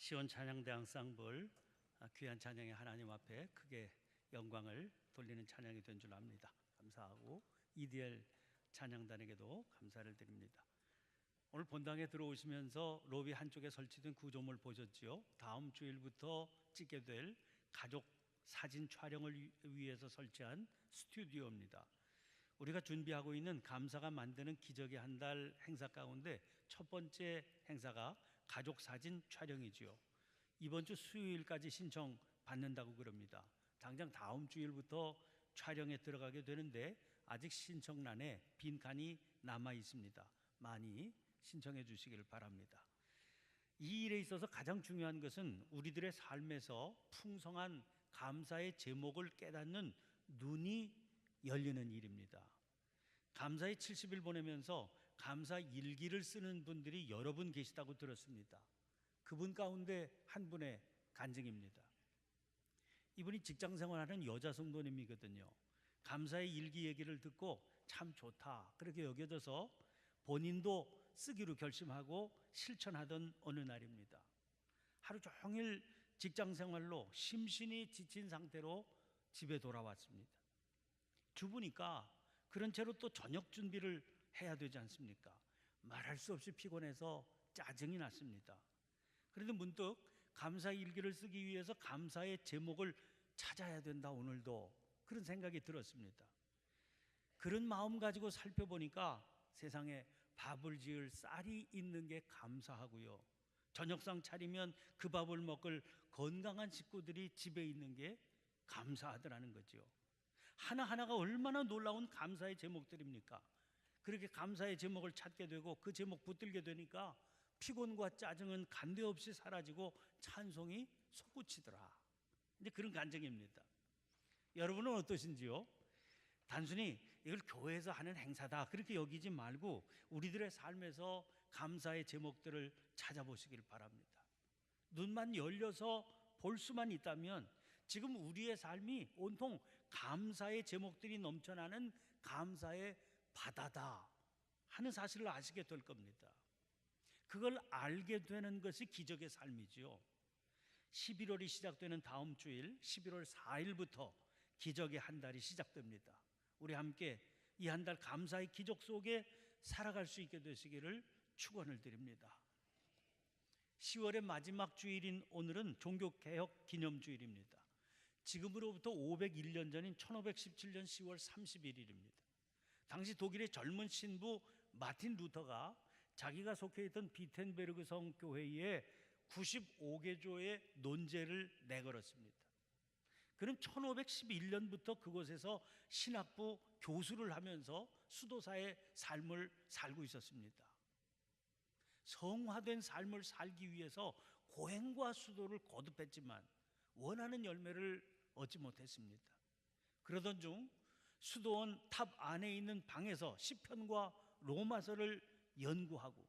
시온 찬양대 앙상블 귀한 찬양의 하나님 앞에 크게 영광을 돌리는 찬양이 된 줄 압니다. 감사하고 EDL 찬양단에게도 감사를 드립니다. 오늘 본당에 들어오시면서 로비 한쪽에 설치된 구조물 보셨지요? 다음 주일부터 찍게 될 가족 사진 촬영을 위해서 설치한 스튜디오입니다. 우리가 준비하고 있는 감사가 만드는 기적의 한 달 행사 가운데 첫 번째 행사가 가족 사진 촬영이지요. 이번 주 수요일까지 신청 받는다고 그럽니다. 당장 다음 주일부터 촬영에 들어가게 되는데 아직 신청란에 빈칸이 남아 있습니다. 많이 신청해 주시길 바랍니다. 이 일에 있어서 가장 중요한 것은 우리들의 삶에서 풍성한 감사의 제목을 깨닫는 눈이 열리는 일입니다. 감사의 70일 보내면서 감사 일기를 쓰는 분들이 여러 분 계시다고 들었습니다. 그분 가운데 한 분의 간증입니다. 이분이 직장 생활하는 여자 성도님이거든요. 감사의 일기 얘기를 듣고 참 좋다 그렇게 여겨져서 본인도 쓰기로 결심하고 실천하던 어느 날입니다. 하루 종일 직장 생활로 심신이 지친 상태로 집에 돌아왔습니다. 주부니까 그런 채로 또 저녁 준비를 해야 되지 않습니까? 말할 수 없이 피곤해서 짜증이 났습니다. 그런데 문득 감사 일기를 쓰기 위해서 감사의 제목을 찾아야 된다 오늘도 그런 생각이 들었습니다. 그런 마음 가지고 살펴보니까 세상에 밥을 지을 쌀이 있는 게 감사하고요, 저녁상 차리면 그 밥을 먹을 건강한 식구들이 집에 있는 게 감사하더라는 거죠. 하나하나가 얼마나 놀라운 감사의 제목들입니까? 그렇게 감사의 제목을 찾게 되고 그 제목 붙들게 되니까 피곤과 짜증은 간데없이 사라지고 찬송이 솟구치더라. 이제 그런 간증입니다. 여러분은 어떠신지요? 단순히 이걸 교회에서 하는 행사다 그렇게 여기지 말고 우리들의 삶에서 감사의 제목들을 찾아보시길 바랍니다. 눈만 열려서 볼 수만 있다면 지금 우리의 삶이 온통 감사의 제목들이 넘쳐나는 감사의 바다다 하는 사실을 아시게 될 겁니다. 그걸 알게 되는 것이 기적의 삶이지요. 11월이 시작되는 다음 주일 11월 4일부터 기적의 한 달이 시작됩니다. 우리 함께 이 한 달 감사의 기적 속에 살아갈 수 있게 되시기를 축원을 드립니다. 10월의 마지막 주일인 오늘은 종교개혁 기념주일입니다. 지금으로부터 501년 전인 1517년 10월 31일입니다. 당시 독일의 젊은 신부 마틴 루터가 자기가 속해 있던 비텐베르그 성 교회에 95개조의 논제를 내걸었습니다. 그는 1511년부터 그곳에서 신학부 교수를 하면서 수도사의 삶을 살고 있었습니다. 성화된 삶을 살기 위해서 고행과 수도를 거듭했지만 원하는 열매를 얻지 못했습니다. 그러던 중 수도원 탑 안에 있는 방에서 시편과 로마서를 연구하고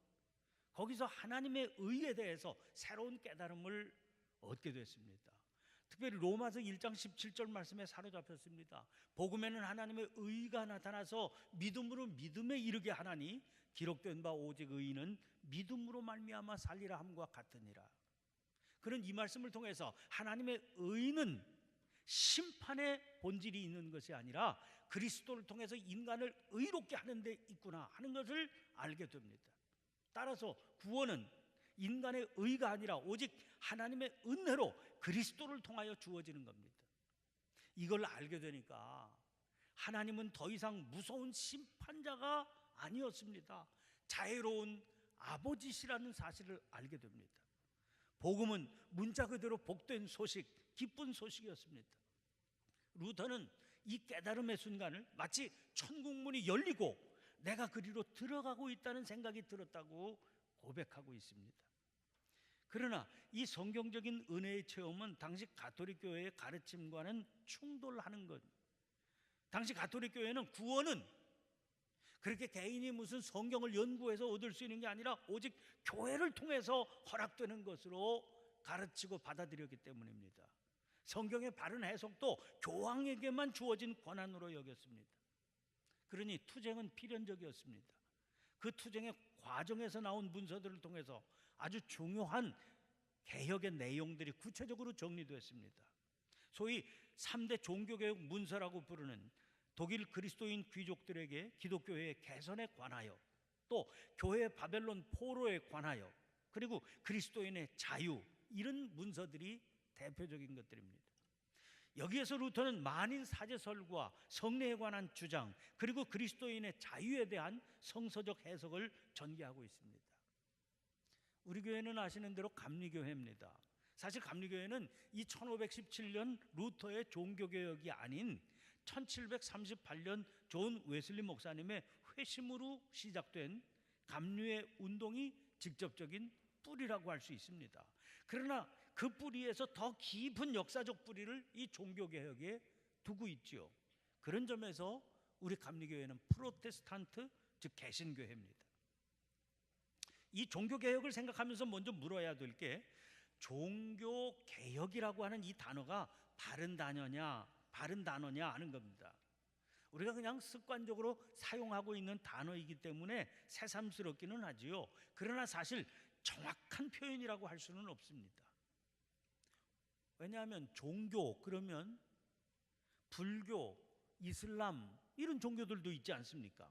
거기서 하나님의 의에 대해서 새로운 깨달음을 얻게 됐습니다. 특별히 로마서 1장 17절 말씀에 사로잡혔습니다. 복음에는 하나님의 의가 나타나서 믿음으로 믿음에 이르게 하나니 기록된 바 오직 의인은 믿음으로 말미암아 살리라 함과 같으니라. 그런 이 말씀을 통해서 하나님의 의는 심판의 본질이 있는 것이 아니라 그리스도를 통해서 인간을 의롭게 하는 데 있구나 하는 것을 알게 됩니다. 따라서 구원은 인간의 의가 아니라 오직 하나님의 은혜로 그리스도를 통하여 주어지는 겁니다. 이걸 알게 되니까 하나님은 더 이상 무서운 심판자가 아니었습니다. 자애로운 아버지시라는 사실을 알게 됩니다. 복음은 문자 그대로 복된 소식, 기쁜 소식이었습니다. 루터는 이 깨달음의 순간을 마치 천국문이 열리고 내가 그리로 들어가고 있다는 생각이 들었다고 고백하고 있습니다. 그러나 이 성경적인 은혜의 체험은 당시 가톨릭 교회의 가르침과는 충돌하는 것. 당시 가톨릭 교회는 구원은 그렇게 개인이 무슨 성경을 연구해서 얻을 수 있는 게 아니라 오직 교회를 통해서 허락되는 것으로 가르치고 받아들였기 때문입니다. 성경의 바른 해석도 교황에게만 주어진 권한으로 여겼습니다. 그러니 투쟁은 필연적이었습니다. 그 투쟁의 과정에서 나온 문서들을 통해서 아주 중요한 개혁의 내용들이 구체적으로 정리되었습니다. 소위 3대 종교개혁 문서라고 부르는 독일 그리스도인 귀족들에게 기독교의 개선에 관하여, 또 교회 바벨론 포로에 관하여, 그리고 그리스도인의 자유, 이런 문서들이 대표적인 것들입니다. 여기에서 루터는 만인 사제설과 성례에 관한 주장, 그리고 그리스도인의 자유에 대한 성서적 해석을 전개하고 있습니다. 우리 교회는 아시는 대로 감리교회입니다. 사실 감리교회는 이 1517년 루터의 종교개혁이 아닌 1738년 존 웨슬리 목사님의 회심으로 시작된 감리의 운동이 직접적인 뿌리라고 할 수 있습니다. 그러나 그 뿌리에서 더 깊은 역사적 뿌리를 이 종교개혁에 두고 있지요. 그런 점에서 우리 감리교회는 프로테스탄트, 즉 개신교회입니다. 이 종교개혁을 생각하면서 먼저 물어야 될 게, 종교개혁이라고 하는 이 단어가 바른 단어냐 하는 겁니다. 우리가 그냥 습관적으로 사용하고 있는 단어이기 때문에 새삼스럽기는 하지요. 그러나 사실 정확한 표현이라고 할 수는 없습니다. 왜냐하면 종교 그러면 불교, 이슬람 이런 종교들도 있지 않습니까?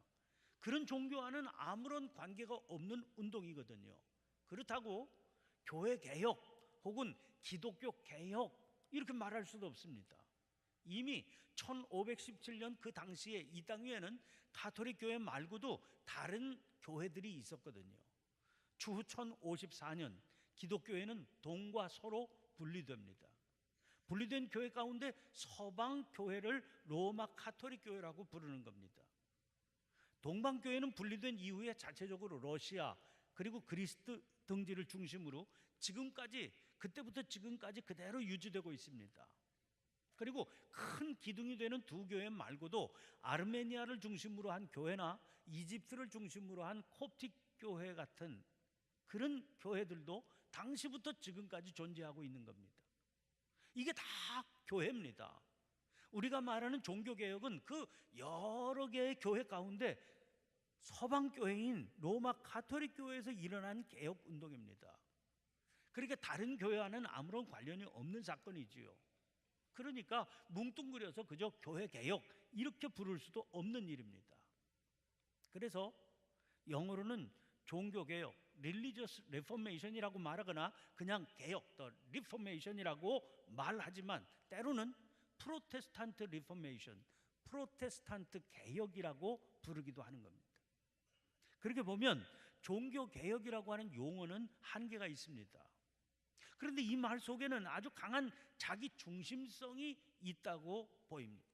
그런 종교와는 아무런 관계가 없는 운동이거든요. 그렇다고 교회 개혁 혹은 기독교 개혁 이렇게 말할 수도 없습니다. 이미 1517년 그 당시에 이 땅 위에는 가톨릭 교회 말고도 다른 교회들이 있었거든요. 추후 1054년 기독교회는 동과 서로 분리됩니다. 분리된 교회 가운데 서방 교회를 로마 가톨릭 교회라고 부르는 겁니다. 동방 교회는 분리된 이후에 자체적으로 러시아 그리고 그리스 등지를 중심으로 지금까지, 그때부터 지금까지 그대로 유지되고 있습니다. 그리고 큰 기둥이 되는 두 교회 말고도 아르메니아를 중심으로 한 교회나 이집트를 중심으로 한 콥틱 교회 같은 그런 교회들도 당시부터 지금까지 존재하고 있는 겁니다. 이게 다 교회입니다. 우리가 말하는 종교개혁은 그 여러 개의 교회 가운데 서방 교회인 로마 가톨릭 교회에서 일어난 개혁 운동입니다. 그러니까 다른 교회와는 아무런 관련이 없는 사건이지요. 그러니까 뭉뚱그려서 그저 교회 개혁 이렇게 부를 수도 없는 일입니다. 그래서 영어로는 종교개혁, Religious Reformation이라고 말하거나 그냥 개혁, The Reformation이라고 말하지만 때로는 프로테스탄트 리포메이션, 프로테스탄트 개혁이라고 부르기도 하는 겁니다. 그렇게 보면 종교개혁이라고 하는 용어는 한계가 있습니다. 그런데 이 말 속에는 아주 강한 자기 중심성이 있다고 보입니다.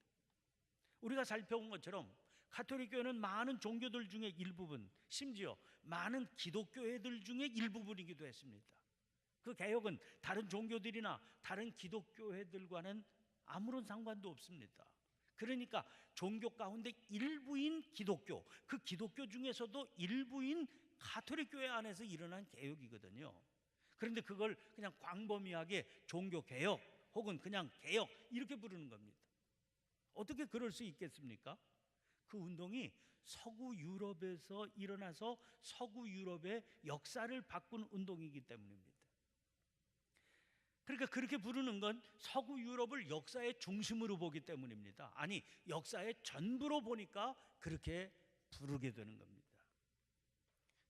우리가 살펴본 것처럼 가톨릭 교회는 많은 종교들 중에 일부분, 심지어 많은 기독교회들 중에 일부분이기도 했습니다. 그 개혁은 다른 종교들이나 다른 기독교회들과는 아무런 상관도 없습니다. 그러니까 종교 가운데 일부인 기독교, 그 기독교 중에서도 일부인 가톨릭 교회 안에서 일어난 개혁이거든요. 그런데 그걸 그냥 광범위하게 종교개혁 혹은 그냥 개혁 이렇게 부르는 겁니다. 어떻게 그럴 수 있겠습니까? 그 운동이 서구 유럽에서 일어나서 서구 유럽의 역사를 바꾼 운동이기 때문입니다. 그러니까 그렇게 부르는 건 서구 유럽을 역사의 중심으로 보기 때문입니다. 아니, 역사의 전부로 보니까 그렇게 부르게 되는 겁니다.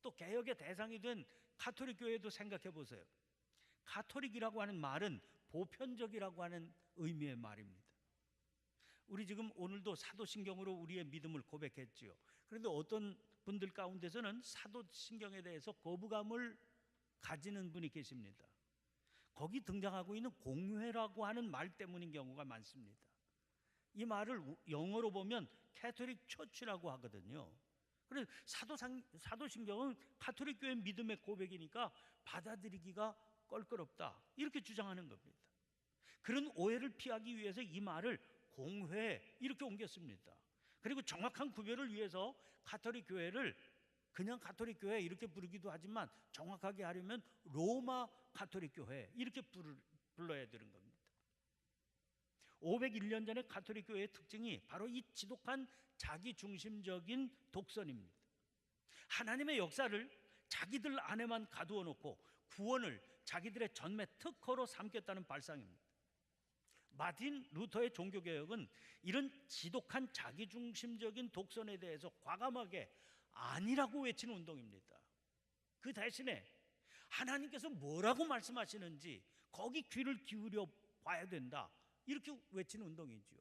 또 개혁의 대상이 된 가톨릭 교회도 생각해 보세요. 가톨릭이라고 하는 말은 보편적이라고 하는 의미의 말입니다. 우리 지금 오늘도 사도신경으로 우리의 믿음을 고백했지요. 그런데 어떤 분들 가운데서는 사도신경에 대해서 거부감을 가지는 분이 계십니다. 거기 등장하고 있는 공회라고 하는 말 때문인 경우가 많습니다. 이 말을 영어로 보면 캐톨릭 처치라고 하거든요. 그래서 사도신경은 가톨릭 교회 믿음의 고백이니까 받아들이기가 껄끄럽다 이렇게 주장하는 겁니다. 그런 오해를 피하기 위해서 이 말을 공회 이렇게 옮겼습니다. 그리고 정확한 구별을 위해서 가톨릭 교회를 그냥 가톨릭 교회 이렇게 부르기도 하지만 정확하게 하려면 로마 가톨릭 교회 이렇게 불러야 되는 겁니다. 501년 전에 가톨릭 교회의 특징이 바로 이 지독한 자기중심적인 독선입니다. 하나님의 역사를 자기들 안에만 가두어 놓고 구원을 자기들의 전매 특허로 삼겠다는 발상입니다. 마틴 루터의 종교개혁은 이런 지독한 자기중심적인 독선에 대해서 과감하게 아니라고 외치는 운동입니다. 그 대신에 하나님께서 뭐라고 말씀하시는지 거기 귀를 기울여 봐야 된다, 이렇게 외치는 운동이지요.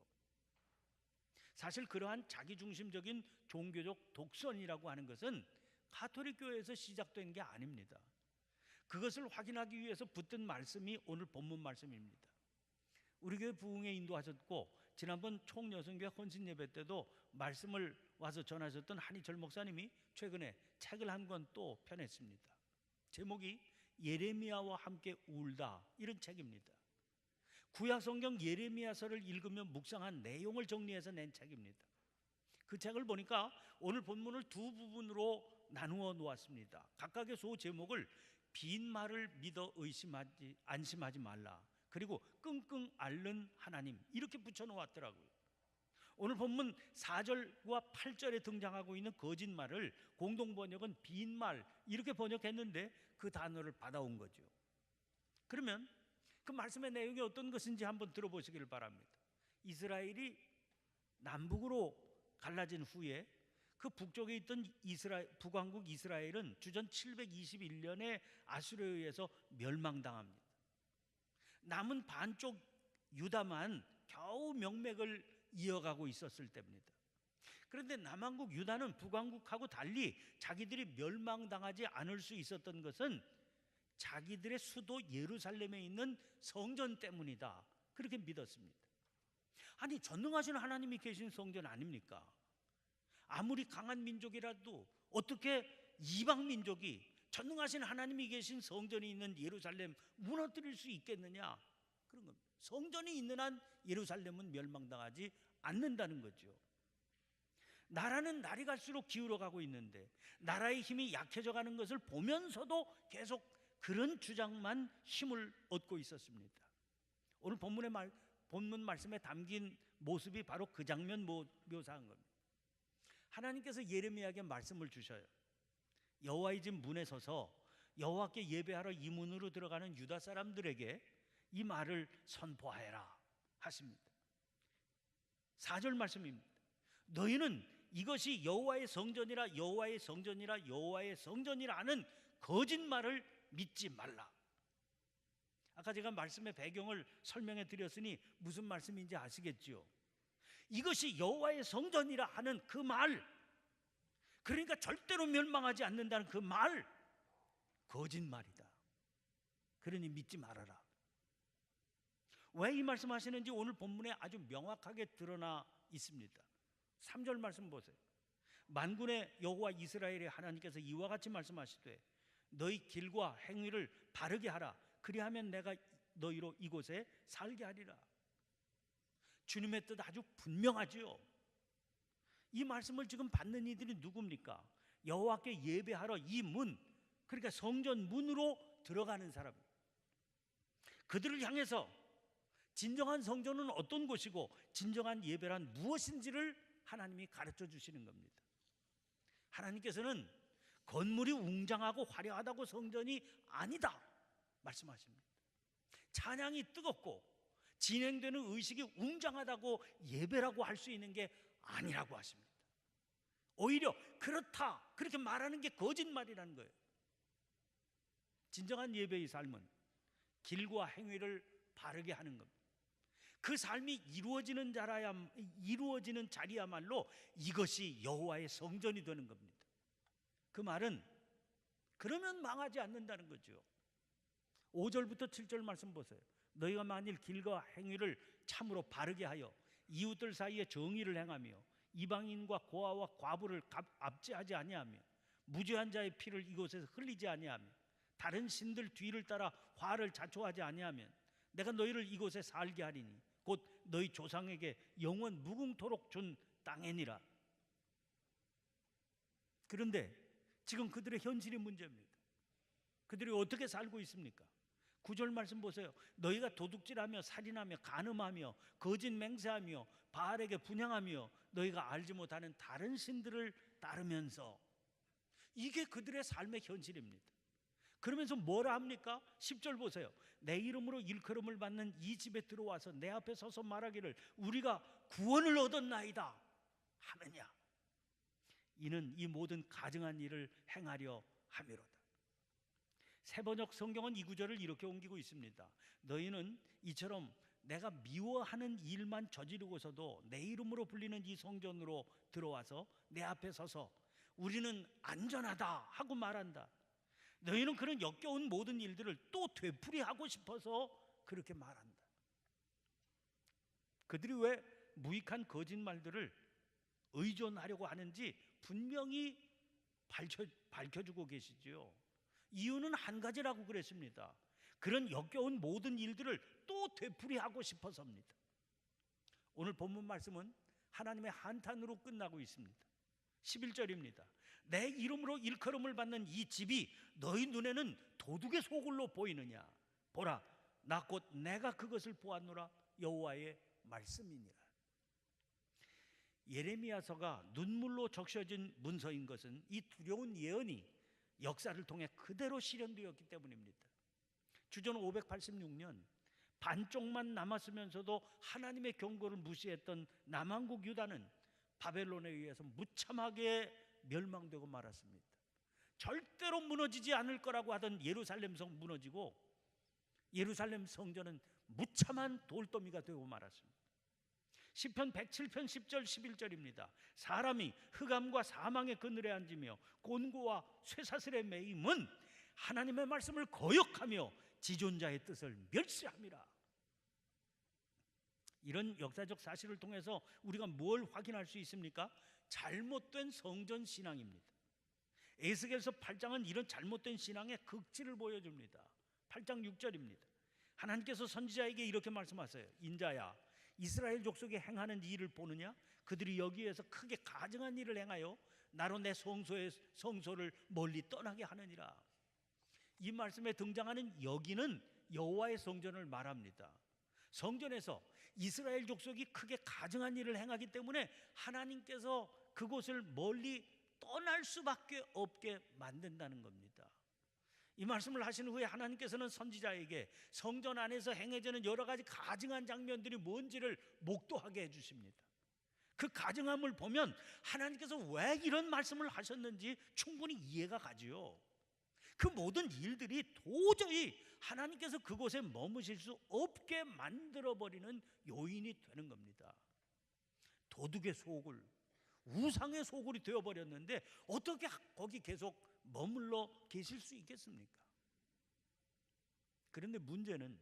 사실 그러한 자기중심적인 종교적 독선이라고 하는 것은 가톨릭 교회에서 시작된 게 아닙니다. 그것을 확인하기 위해서 붙든 말씀이 오늘 본문 말씀입니다. 우리 교회 부흥에 인도하셨고 지난번 총여성교회 헌신예배 때도 말씀을 와서 전하셨던 한희철 목사님이 최근에 책을 한 권 또 펴냈습니다. 제목이 예레미야와 함께 울다, 이런 책입니다. 구약성경 예레미야서를 읽으며 묵상한 내용을 정리해서 낸 책입니다. 그 책을 보니까 오늘 본문을 두 부분으로 나누어 놓았습니다. 각각의 소 제목을 빈말을 믿어 안심하지 말라, 그리고 끙끙 앓는 하나님, 이렇게 붙여놓았더라고요. 오늘 본문 4절과 8절에 등장하고 있는 거짓말을 공동번역은 빈말, 이렇게 번역했는데 그 단어를 받아온 거죠. 그러면 그 말씀의 내용이 어떤 것인지 한번 들어보시기를 바랍니다. 이스라엘이 남북으로 갈라진 후에 그 북쪽에 있던 북왕국 이스라엘은 주전 721년에 아수르에 의해서 멸망당합니다. 남은 반쪽 유다만 겨우 명맥을 이어가고 있었을 때입니다. 그런데 남왕국 유다는 북왕국하고 달리 자기들이 멸망당하지 않을 수 있었던 것은 자기들의 수도 예루살렘에 있는 성전 때문이다, 그렇게 믿었습니다. 아니, 전능하신 하나님이 계신 성전 아닙니까? 아무리 강한 민족이라도 어떻게 이방 민족이 전능하신 하나님이 계신 성전이 있는 예루살렘 무너뜨릴 수 있겠느냐, 그런 겁니다. 성전이 있는 한 예루살렘은 멸망당하지 않는다는 거죠. 나라는 날이 갈수록 기울어가고 있는데 나라의 힘이 약해져 가는 것을 보면서도 계속 그런 주장만 힘을 얻고 있었습니다. 오늘 본문 말씀에 담긴 모습이 바로 그 장면 묘사한 겁니다. 하나님께서 예레미야에게 말씀을 주셔요. 여호와의 집 문에 서서 여호와께 예배하러 이 문으로 들어가는 유다 사람들에게 이 말을 선포하여라 하십니다. 4절 말씀입니다. 너희는 이것이 여호와의 성전이라 여호와의 성전이라 여호와의 성전이라 하는 거짓말을 믿지 말라. 아까 제가 말씀의 배경을 설명해 드렸으니 무슨 말씀인지 아시겠죠? 이것이 여호와의 성전이라 하는 그 말, 그러니까 절대로 멸망하지 않는다는 그 말, 거짓말이다. 그러니 믿지 말아라. 왜 이 말씀하시는지 오늘 본문에 아주 명확하게 드러나 있습니다. 3절 말씀 보세요. 만군의 여호와 이스라엘의 하나님께서 이와 같이 말씀하시되 너희 길과 행위를 바르게 하라. 그리하면 내가 너희로 이곳에 살게 하리라. 주님의 뜻 아주 분명하지요. 이 말씀을 지금 받는 이들이 누굽니까? 여호와께 예배하러 이 문, 그러니까 성전 문으로 들어가는 사람, 그들을 향해서 진정한 성전은 어떤 곳이고 진정한 예배란 무엇인지를 하나님이 가르쳐 주시는 겁니다. 하나님께서는 건물이 웅장하고 화려하다고 성전이 아니다 말씀하십니다. 찬양이 뜨겁고 진행되는 의식이 웅장하다고 예배라고 할 수 있는 게 아니라고 하십니다. 오히려 그렇다, 그렇게 말하는 게 거짓말이라는 거예요. 진정한 예배의 삶은 길과 행위를 바르게 하는 겁니다. 그 삶이 이루어지는 자리야말로 이것이 여호와의 성전이 되는 겁니다. 그 말은 그러면 망하지 않는다는 거죠. 5절부터 7절 말씀 보세요. 너희가 만일 길과 행위를 참으로 바르게 하여 이웃들 사이에 정의를 행하며 이방인과 고아와 과부를 압제하지 아니하며 무죄한 자의 피를 이곳에서 흘리지 아니하며 다른 신들 뒤를 따라 화를 자초하지 아니하면 내가 너희를 이곳에 살게 하리니 곧 너희 조상에게 영원 무궁토록 준 땅이니라. 그런데 지금 그들의 현실이 문제입니다. 그들이 어떻게 살고 있습니까? 9절 말씀 보세요. 너희가 도둑질하며 살인하며 간음하며 거짓 맹세하며 바알에게 분향하며 너희가 알지 못하는 다른 신들을 따르면서, 이게 그들의 삶의 현실입니다. 그러면서 뭐라 합니까? 10절 보세요. 내 이름으로 일컬음을 받는 이 집에 들어와서 내 앞에 서서 말하기를 우리가 구원을 얻었나이다 하느냐. 이는 이 모든 가증한 일을 행하려 함이로다. 세번역 성경은 이 구절을 이렇게 옮기고 있습니다. 너희는 이처럼 내가 미워하는 일만 저지르고서도 내 이름으로 불리는 이 성전으로 들어와서 내 앞에 서서 우리는 안전하다 하고 말한다. 너희는 그런 역겨운 모든 일들을 또 되풀이하고 싶어서 그렇게 말한다. 그들이 왜 무익한 거짓말들을 의존하려고 하는지 분명히 밝혀주고 계시지요. 이유는 한 가지라고 그랬습니다. 그런 역겨운 모든 일들을 또 되풀이하고 싶어서입니다. 오늘 본문 말씀은 하나님의 한탄으로 끝나고 있습니다. 11절입니다. 내 이름으로 일컬음을 받는 이 집이 너희 눈에는 도둑의 소굴로 보이느냐. 보라, 나 곧 내가 그것을 보았노라. 여호와의 말씀이니라. 예레미야서가 눈물로 적셔진 문서인 것은 이 두려운 예언이 역사를 통해 그대로 실현되었기 때문입니다. 주전 586년 반쪽만 남았으면서도 하나님의 경고를 무시했던 남한국 유다는 바벨론에 의해서 무참하게 멸망되고 말았습니다. 절대로 무너지지 않을 거라고 하던 예루살렘 성 무너지고 예루살렘 성전은 무참한 돌더미가 되고 말았습니다. 시편 107편 10절 11절입니다. 사람이 흑암과 사망의 그늘에 앉으며 곤고와 쇠사슬에 매임은 하나님의 말씀을 거역하며 지존자의 뜻을 멸시함이라. 이런 역사적 사실을 통해서 우리가 뭘 확인할 수 있습니까? 잘못된 성전 신앙입니다. 에스겔서 8장은 이런 잘못된 신앙의 극치를 보여줍니다. 8장 6절입니다. 하나님께서 선지자에게 이렇게 말씀하세요. 인자야, 이스라엘 족속이 행하는 일을 보느냐? 그들이 여기에서 크게 가증한 일을 행하여 나로 내 성소를 멀리 떠나게 하느니라. 이 말씀에 등장하는 여기는 여호와의 성전을 말합니다. 성전에서 이스라엘 족속이 크게 가증한 일을 행하기 때문에 하나님께서 그곳을 멀리 떠날 수밖에 없게 만든다는 겁니다. 이 말씀을 하신 후에 하나님께서는 선지자에게 성전 안에서 행해지는 여러 가지 가증한 장면들이 뭔지를 목도하게 해주십니다. 그 가증함을 보면 하나님께서 왜 이런 말씀을 하셨는지 충분히 이해가 가지요. 그 모든 일들이 도저히 하나님께서 그곳에 머무실 수 없게 만들어버리는 요인이 되는 겁니다. 도둑의 소굴, 우상의 소굴이 되어버렸는데 어떻게 거기 계속 머물러 계실 수 있겠습니까? 그런데 문제는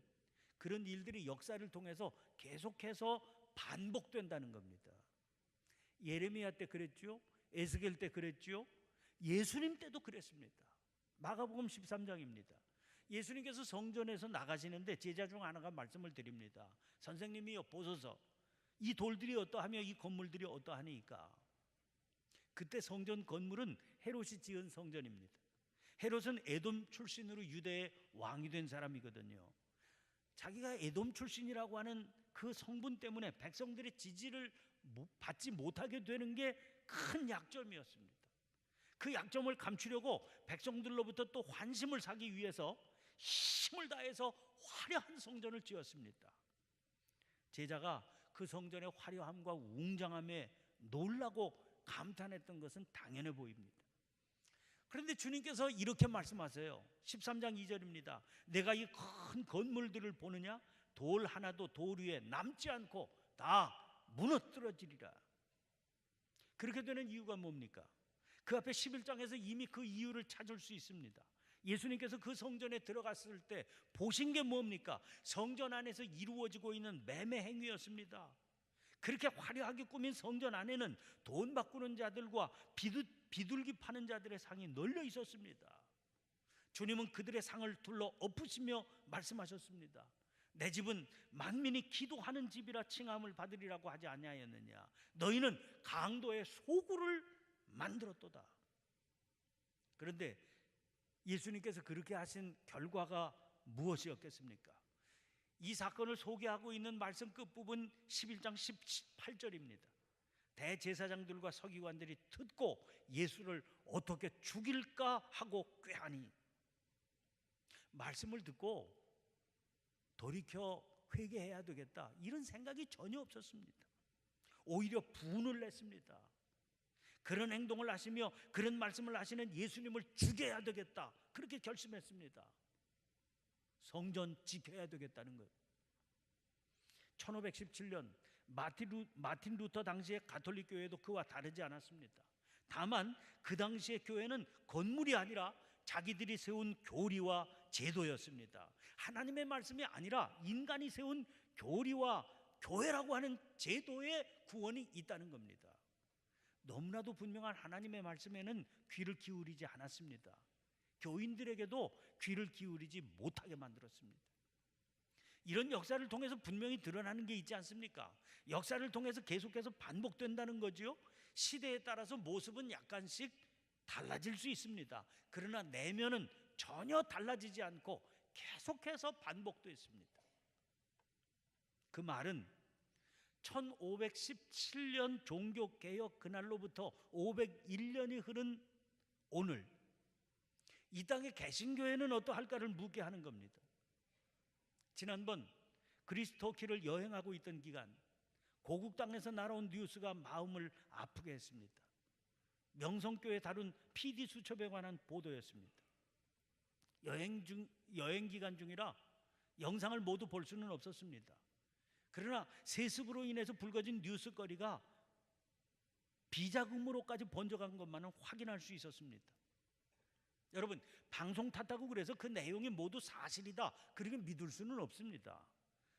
그런 일들이 역사를 통해서 계속해서 반복된다는 겁니다. 예레미야 때 그랬죠. 에스겔 때 그랬죠. 예수님 때도 그랬습니다. 마가복음 13장입니다. 예수님께서 성전에서 나가시는데 제자 중 하나가 말씀을 드립니다. 선생님이여 보소서, 이 돌들이 어떠하며 이 건물들이 어떠하니까. 그때 성전 건물은 헤롯이 지은 성전입니다. 헤롯은 에돔 출신으로 유대의 왕이 된 사람이거든요. 자기가 에돔 출신이라고 하는 그 성분 때문에 백성들의 지지를 받지 못하게 되는 게 큰 약점이었습니다. 그 약점을 감추려고 백성들로부터 또 환심을 사기 위해서 힘을 다해서 화려한 성전을 지었습니다. 제자가 그 성전의 화려함과 웅장함에 놀라고 감탄했던 것은 당연해 보입니다. 그런데 주님께서 이렇게 말씀하세요. 13장 2절입니다. 내가 이 큰 건물들을 보느냐? 돌 하나도 돌 위에 남지 않고 다 무너뜨려지리라. 그렇게 되는 이유가 뭡니까? 그 앞에 11장에서 이미 그 이유를 찾을 수 있습니다. 예수님께서 그 성전에 들어갔을 때 보신 게 뭡니까? 성전 안에서 이루어지고 있는 매매 행위였습니다. 그렇게 화려하게 꾸민 성전 안에는 돈 바꾸는 자들과 비둘기 파는 자들의 상이 널려 있었습니다. 주님은 그들의 상을 둘러 엎으시며 말씀하셨습니다. 내 집은 만민이 기도하는 집이라 칭함을 받으리라고 하지 아니하였느냐. 너희는 강도의 소굴을 만들었도다. 그런데 예수님께서 그렇게 하신 결과가 무엇이었겠습니까? 이 사건을 소개하고 있는 말씀 끝부분 11장 18절입니다. 대제사장들과 서기관들이 듣고 예수를 어떻게 죽일까 하고 꾀하니 말씀을 듣고 돌이켜 회개해야 되겠다, 이런 생각이 전혀 없었습니다. 오히려 분을 냈습니다. 그런 행동을 하시며 그런 말씀을 하시는 예수님을 죽여야 되겠다, 그렇게 결심했습니다. 성전 지켜야 되겠다는 거예요. 1517년 마틴 루터 당시의 가톨릭 교회도 그와 다르지 않았습니다. 다만 그 당시의 교회는 건물이 아니라 자기들이 세운 교리와 제도였습니다. 하나님의 말씀이 아니라 인간이 세운 교리와 교회라고 하는 제도에 구원이 있다는 겁니다. 너무나도 분명한 하나님의 말씀에는 귀를 기울이지 않았습니다. 교인들에게도 귀를 기울이지 못하게 만들었습니다. 이런 역사를 통해서 분명히 드러나는 게 있지 않습니까? 역사를 통해서 계속해서 반복된다는 거지요. 시대에 따라서 모습은 약간씩 달라질 수 있습니다. 그러나 내면은 전혀 달라지지 않고 계속해서 반복됐습니다. 그 말은 1517년 종교개혁 그날로부터 501년이 흐른 오늘, 이 땅의 개신교회는 어떠할까를 묻게 하는 겁니다. 지난번 그리스도키를 여행하고 있던 기간, 고국 땅에서 날아온 뉴스가 마음을 아프게 했습니다. 명성교회 다룬 PD 수첩에 관한 보도였습니다. 여행 기간 중이라 영상을 모두 볼 수는 없었습니다. 그러나 세습으로 인해서 불거진 뉴스거리가 비자금으로까지 번져간 것만은 확인할 수 있었습니다. 여러분, 방송 탓하고 그래서 그 내용이 모두 사실이다, 그렇게 믿을 수는 없습니다.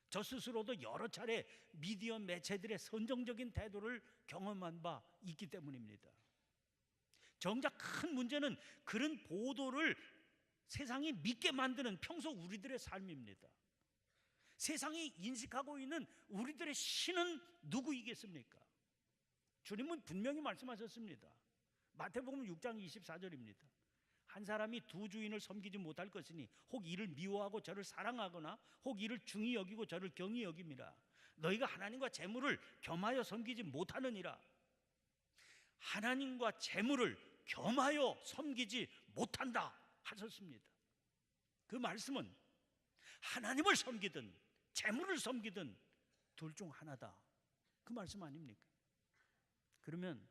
저 스스로도 여러 차례 미디어 매체들의 선정적인 태도를 경험한 바 있기 때문입니다. 정작 큰 문제는 그런 보도를 세상이 믿게 만드는 평소 우리들의 삶입니다. 세상이 인식하고 있는 우리들의 신은 누구이겠습니까? 주님은 분명히 말씀하셨습니다. 마태복음 6장 24절입니다. 한 사람이 두 주인을 섬기지 못할 것이니 혹 이를 미워하고 저를 사랑하거나 혹 이를 중히 여기고 저를 경히 여김이라. 너희가 하나님과 재물을 겸하여 섬기지 못하느니라. 하나님과 재물을 겸하여 섬기지 못한다 하셨습니다. 그 말씀은 하나님을 섬기든 재물을 섬기든 둘 중 하나다, 그 말씀 아닙니까? 그러면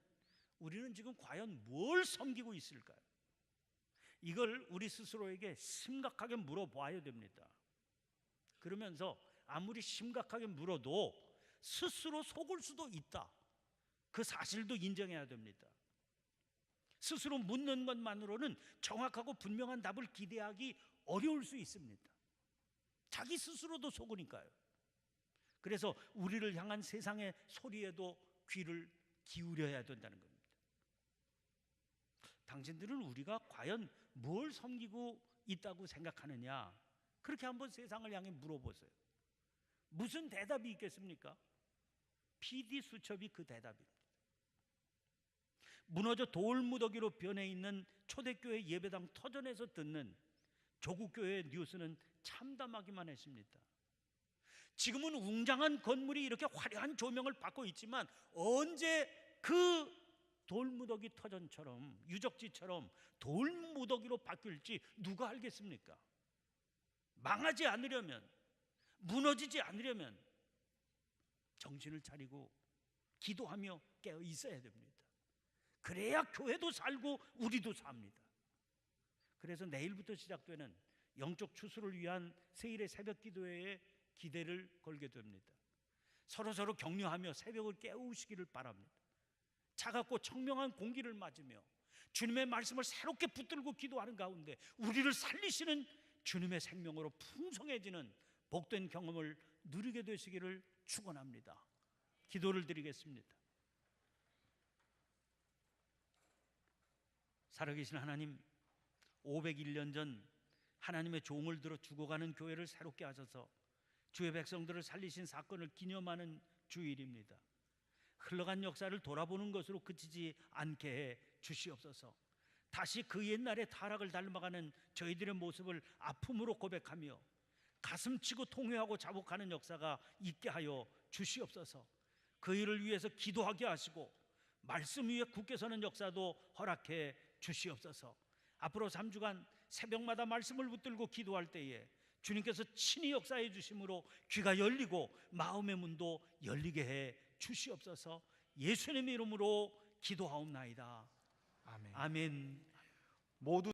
우리는 지금 과연 뭘 섬기고 있을까요? 이걸 우리 스스로에게 심각하게 물어봐야 됩니다. 그러면서 아무리 심각하게 물어도 스스로 속을 수도 있다, 그 사실도 인정해야 됩니다. 스스로 묻는 것만으로는 정확하고 분명한 답을 기대하기 어려울 수 있습니다. 자기 스스로도 속으니까요. 그래서 우리를 향한 세상의 소리에도 귀를 기울여야 된다는 겁니다. 당신들은 우리가 과연 뭘 섬기고 있다고 생각하느냐, 그렇게 한번 세상을 향해 물어보세요. 무슨 대답이 있겠습니까? PD 수첩이 그 대답입니다. 무너져 돌무더기로 변해 있는 초대교회 예배당 터전에서 듣는 조국교회의 뉴스는 참담하기만 했습니다. 지금은 웅장한 건물이 이렇게 화려한 조명을 받고 있지만 언제 그 돌무더기 터전처럼, 유적지처럼 돌무더기로 바뀔지 누가 알겠습니까? 망하지 않으려면, 무너지지 않으려면 정신을 차리고 기도하며 깨어 있어야 됩니다. 그래야 교회도 살고 우리도 삽니다. 그래서 내일부터 시작되는 영적 추수를 위한 세일의 새벽 기도회에 기대를 걸게 됩니다. 서로 격려하며 새벽을 깨우시기를 바랍니다. 차갑고 청명한 공기를 맞으며 주님의 말씀을 새롭게 붙들고 기도하는 가운데 우리를 살리시는 주님의 생명으로 풍성해지는 복된 경험을 누리게 되시기를 축원합니다. 기도를 드리겠습니다. 살아계신 하나님, 501년 전 하나님의 종을 들어 죽어가는 교회를 새롭게 하셔서 주의 백성들을 살리신 사건을 기념하는 주일입니다. 흘러간 역사를 돌아보는 것으로 그치지 않게 해 주시옵소서. 다시 그 옛날의 타락을 닮아가는 저희들의 모습을 아픔으로 고백하며 가슴치고 통회하고 자복하는 역사가 있게 하여 주시옵소서. 그 일을 위해서 기도하게 하시고 말씀 위에 굳게 서는 역사도 허락해 주시옵소서. 앞으로 3주간 새벽마다 말씀을 붙들고 기도할 때에 주님께서 친히 역사해 주심으로 귀가 열리고 마음의 문도 열리게 해 주시옵소서. 예수님의 이름으로 기도하옵나이다. 아멘. 아멘. 모두